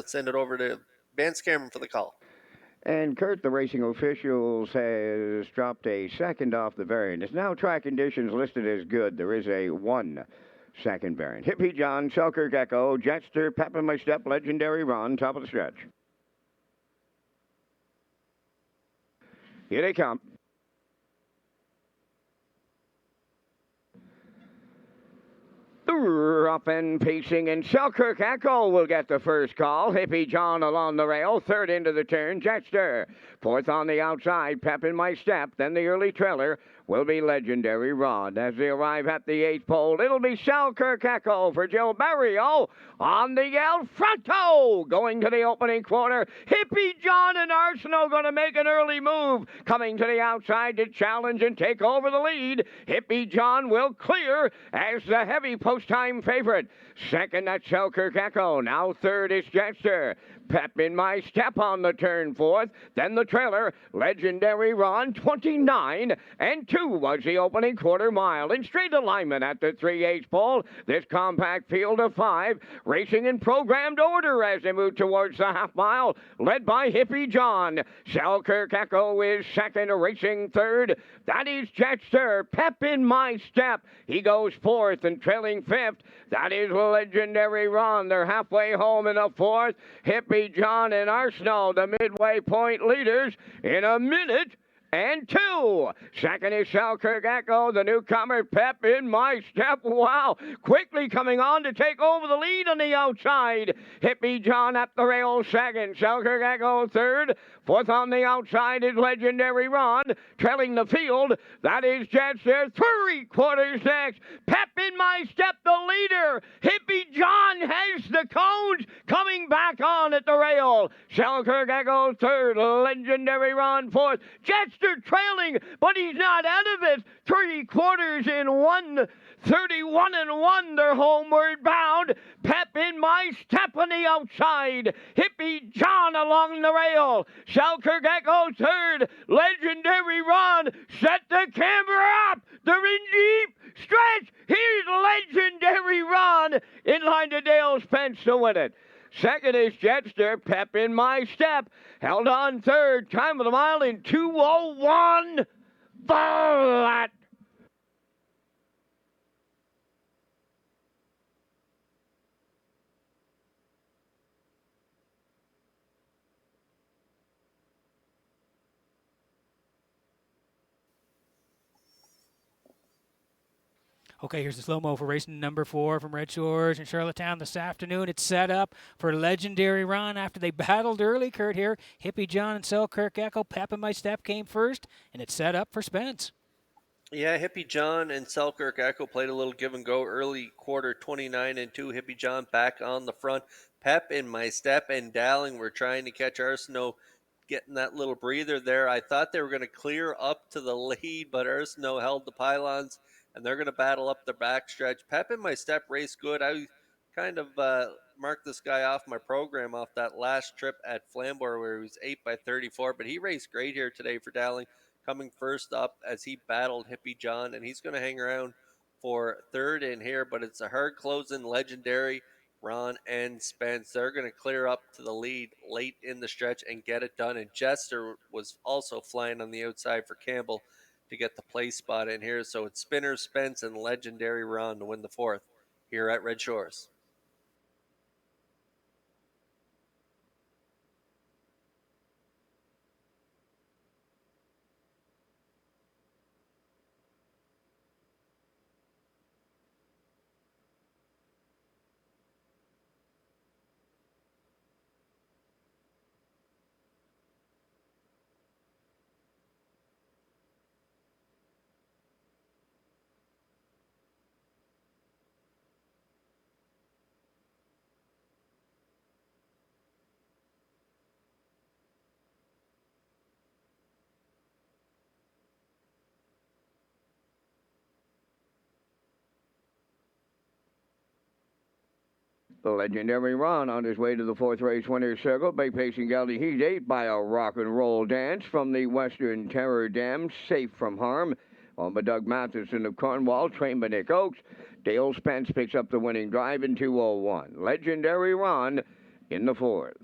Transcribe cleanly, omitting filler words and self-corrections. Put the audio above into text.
let's send it over to Vance Cameron for the call. And Kurt, the racing officials, has dropped a second off the variant. It's now track conditions listed as good. There is a 1 second variant. Hippie John, Selkirk Echo, Jetster, Pep and My Step, Legendary Ron, top of the stretch. Here they come. Up and pacing, and Selkirk Echo will get the first call. Hippie John along the rail, third into the turn, Jetster. Fourth on the outside, Pep in My Step. Then the early trailer will be Legendary Rod. As they arrive at the 8th pole, it'll be Selkirk Echo for Joe Barrio on the El Fronto. Going to the opening quarter, Hippie John and Arsenal going to make an early move. Coming to the outside to challenge and take over the lead. Hippie John will clear as the heavy post-time favorite. Second, that's Selkirk Echo. Now third is Jetster. Pep in My Step on the turn fourth. Then the trailer, Legendary Ron, 29 and 2 was the opening quarter mile. In straight alignment at the 3/8 pole, this compact field of 5 racing in programmed order as they move towards the half mile, led by Hippie John. Selkirk Echo is second, racing third. That is Jetster. Pep in My Step. He goes fourth, and trailing fifth, that is Legendary Ron. They're halfway home in the fourth. Hippie John and Arsenal, the midway point leaders, in a minute and 2. Second is Selkirk Echo, the newcomer, Pep in My Step. Wow, quickly coming on to take over the lead on the outside. Hippie John at the rail second, Selkirk Echo third. Fourth on the outside is Legendary Ron. Trailing the field, that is Jetster. 3/4 next. Pep in My Step, the leader. Hippie John has the cones coming back on at the rail. Selkirk Echo third. Legendary Ron fourth. Jetster trailing, but he's not out of it. 3/4 in 1:31 and 1. They're homeward bound. Pep in My Step on the outside. Hippie John along the rail. Selkirk Echo third. Legendary Ron set the camera up. They're in deep stretch. Here's Legendary Ron in line to Dale Spence to win it. Second is Jetster. Pep in My Step held on third. Time of the mile in 2:01. Flat. Okay, here's the slow-mo for racing number 4 from Red Shores in Charlottetown this afternoon. It's set up for Legendary Ron after they battled early, Kurt, here. Hippie John and Selkirk Echo. Pep in My Step came first, and it's set up for Spence. Yeah, Hippie John and Selkirk Echo played a little give and go early quarter, 29 and 2. Hippie John back on the front. Pep in My Step and Dowling were trying to catch Arsenault, getting that little breather there. I thought they were going to clear up to the lead, but Arsenault held the pylons, and they're going to battle up the backstretch. Pep in My Step raced good. I kind of marked this guy off my program off that last trip at Flamborough where he was 8 by 34, but he raced great here today for Dowling, coming first up as he battled Hippie John, and he's going to hang around for third in here, but it's a hard closing. Legendary Ron and Spence, they're going to clear up to the lead late in the stretch and get it done, and Jetster was also flying on the outside for Campbell to get the place spot in here. So it's Spinner, Spence, and Legendary Ron to win the fourth here at Red Shores. The Legendary Ron on his way to the fourth race winner's circle. Bay Pacing Galley Heat 8 by a rock and roll dance from the Western Terror Dam, safe from harm. On by Doug Matheson of Cornwall, trained by Nick Oakes. Dale Spence picks up the winning drive in 2:01. Legendary Ron in the fourth.